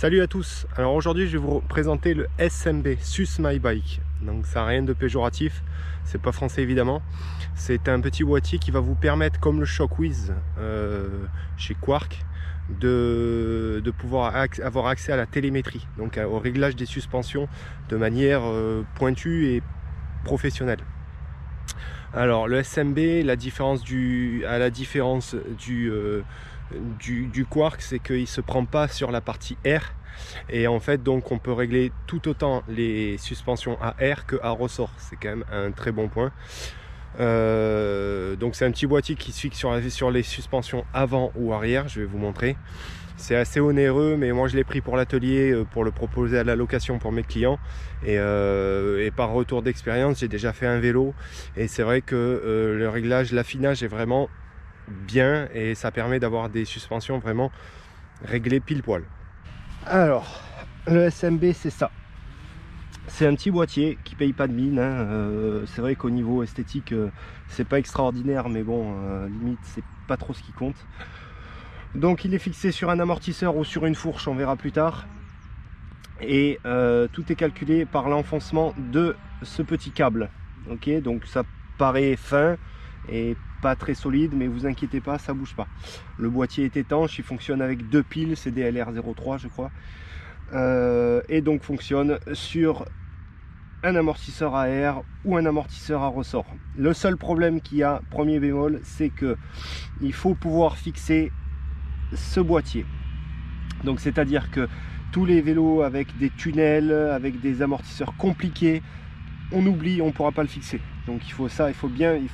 Salut à tous. Alors aujourd'hui je vais vous présenter le SMB, Sus My Bike. Donc ça n'a rien de péjoratif, c'est pas français évidemment. C'est un petit boîtier qui va vous permettre, comme le Shockwiz chez Quarq, de pouvoir avoir accès à la télémétrie, donc au réglage des suspensions de manière pointue et professionnelle. Alors le SMB, à la différence du Quarq, c'est qu'il ne se prend pas sur la partie air, et en fait donc on peut régler tout autant les suspensions à air que à ressort. C'est quand même un très bon point. Donc c'est un petit boîtier qui se fixe sur les suspensions avant ou arrière. Je vais vous montrer. C'est assez onéreux, mais moi je l'ai pris pour l'atelier, pour le proposer à la location pour mes clients, et par retour d'expérience, j'ai déjà fait un vélo et c'est vrai que le réglage, l'affinage est vraiment bien et ça permet d'avoir des suspensions vraiment réglées pile poil. Alors le SMB, c'est ça, c'est un petit boîtier qui paye pas de mine, hein. C'est vrai qu'au niveau esthétique c'est pas extraordinaire, mais bon, limite c'est pas trop ce qui compte. Donc il est fixé sur un amortisseur ou sur une fourche, on verra plus tard, et tout est calculé par l'enfoncement de ce petit câble. Ok, donc ça paraît fin et pas très solide, mais vous inquiétez pas, ça bouge pas. Le boîtier est étanche, il fonctionne avec deux piles, c'est des LR03 je crois, et donc fonctionne sur un amortisseur à air ou un amortisseur à ressort. Le seul problème qu'il y a, premier bémol, c'est que il faut pouvoir fixer ce boîtier. Donc c'est à dire que tous les vélos avec des tunnels, avec des amortisseurs compliqués, on oublie, on ne pourra pas le fixer. Donc il faut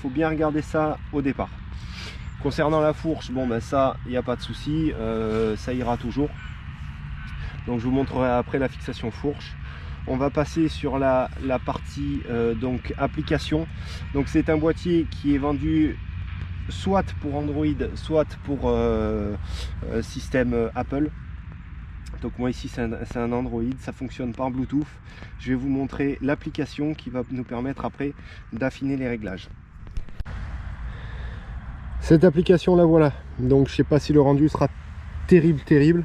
bien regarder ça au départ. Concernant la fourche, bon ben ça, il n'y a pas de souci, ça ira toujours. Donc je vous montrerai après la fixation fourche. On va passer sur la partie donc application. Donc c'est un boîtier qui est vendu soit pour Android, soit pour système Apple. Donc moi ici c'est un Android, ça fonctionne par Bluetooth. Je vais vous montrer l'application qui va nous permettre après d'affiner les réglages. Cette application là, voilà. Donc je sais pas si le rendu sera terrible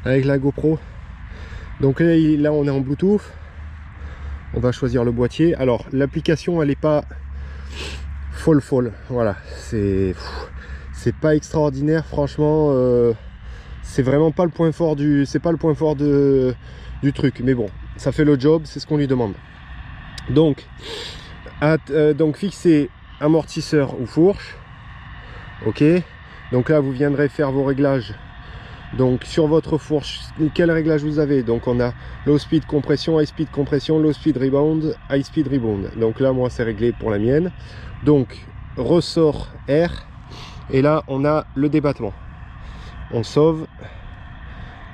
avec la GoPro. Donc là on est en Bluetooth. On va choisir le boîtier. Alors l'application elle n'est pas folle, voilà, c'est pas extraordinaire franchement. C'est vraiment pas le point fort du truc, mais bon, ça fait le job, c'est ce qu'on lui demande. Donc fixer amortisseur ou fourche. Ok, donc là vous viendrez faire vos réglages. Donc sur votre fourche, quel réglage vous avez? Donc on a low speed compression, high speed compression, low speed rebound, high speed rebound. Donc là moi c'est réglé pour la mienne. Donc ressort air, et là on a le débattement. On sauve.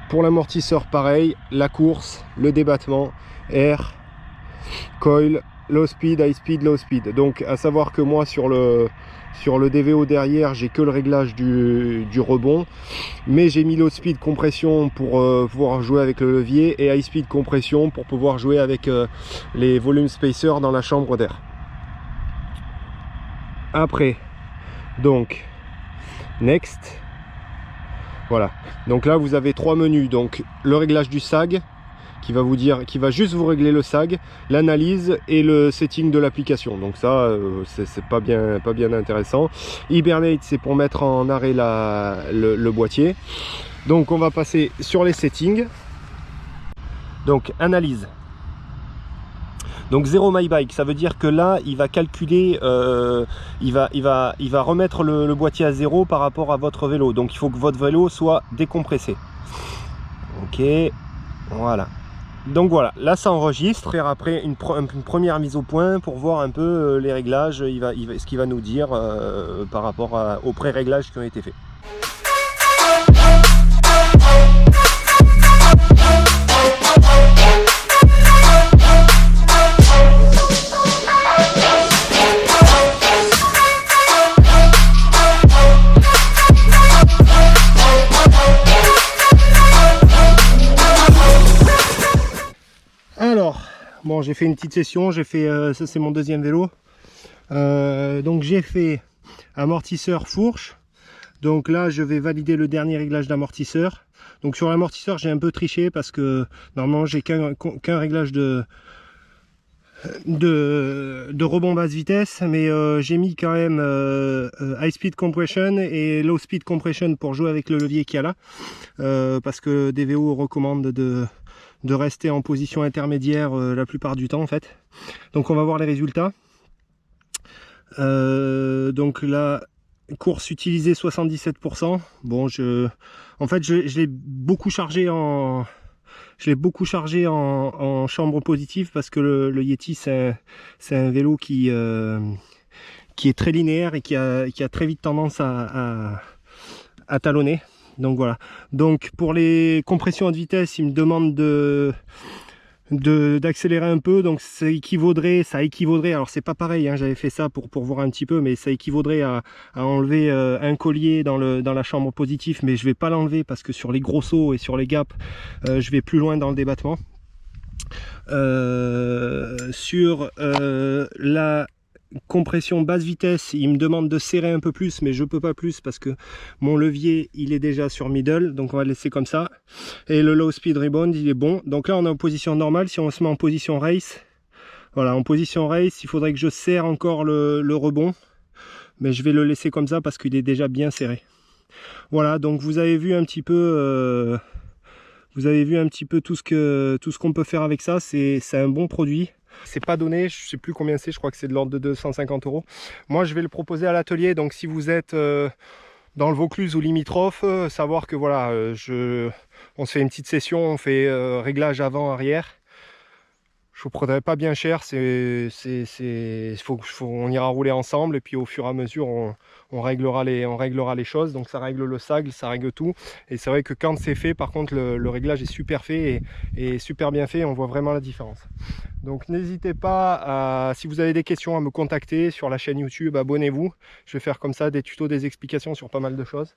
Pour l'amortisseur pareil, la course, le débattement, air, coil, low speed, high speed, low speed. Donc à savoir que moi sur le DVO derrière, j'ai que le réglage du rebond, mais j'ai mis low speed compression pour pouvoir jouer avec le levier, et high speed compression pour pouvoir jouer avec les volume spacers dans la chambre d'air. Après, donc next. Voilà, donc là vous avez trois menus. Donc le réglage du sag qui va juste vous régler le sag, l'analyse et le setting de l'application. Donc ça c'est pas bien intéressant. Hibernate, c'est pour mettre en arrêt le boîtier. Donc on va passer sur les settings. Donc analyse. Donc 0 My Bike, ça veut dire que là il va calculer, il va remettre le boîtier à 0 par rapport à votre vélo. Donc il faut que votre vélo soit décompressé. Ok, voilà. Donc voilà, là ça enregistre, et après une première mise au point pour voir un peu les réglages, ce qu'il va nous dire par rapport aux pré-réglages qui ont été faits. Alors, bon, j'ai fait une petite session, j'ai fait, ça c'est mon deuxième vélo. Donc j'ai fait amortisseur fourche. Donc là je vais valider le dernier réglage d'amortisseur. Donc sur l'amortisseur j'ai un peu triché parce que normalement j'ai qu'un réglage de rebond basse vitesse, mais j'ai mis quand même high speed compression et low speed compression pour jouer avec le levier qu'il y a là, parce que DVO recommande de rester en position intermédiaire la plupart du temps en fait. Donc on va voir les résultats. Donc la course utilisée 77%. Bon, en fait je l'ai beaucoup chargé en chambre positive parce que le Yeti c'est un vélo qui est très linéaire et qui a très vite tendance à talonner. Donc voilà. Donc pour les compressions de vitesse, il me demande d'accélérer un peu, donc ça équivaudrait, alors c'est pas pareil, hein, j'avais fait ça pour voir un petit peu, mais ça équivaudrait à enlever un collier dans la chambre positive, mais je vais pas l'enlever parce que sur les gros sauts et sur les gaps je vais plus loin dans le débattement. Sur la compression basse vitesse, il me demande de serrer un peu plus, mais je peux pas plus parce que mon levier il est déjà sur middle, donc on va le laisser comme ça. Et le low speed rebound il est bon, donc là on est en position normale. Si on se met en position race, voilà, en position race il faudrait que je serre encore le rebond, mais je vais le laisser comme ça parce qu'il est déjà bien serré. Voilà, donc vous avez vu un petit peu tout ce qu'on peut faire avec ça. C'est un bon produit. C'est pas donné, je sais plus combien c'est, je crois que c'est de l'ordre de 250 €. Moi je vais le proposer à l'atelier, donc si vous êtes dans le Vaucluse ou limitrophe, savoir que voilà, on se fait une petite session, on fait réglage avant, arrière. Je vous prendrai pas bien cher, on ira rouler ensemble et puis au fur et à mesure on réglera les choses. Donc ça règle le sag, ça règle tout. Et c'est vrai que quand c'est fait, par contre le réglage est super fait et super bien fait, on voit vraiment la différence. Donc n'hésitez pas, si vous avez des questions, à me contacter sur la chaîne YouTube, abonnez-vous. Je vais faire comme ça des tutos, des explications sur pas mal de choses.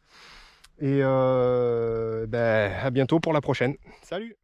Et à bientôt pour la prochaine. Salut!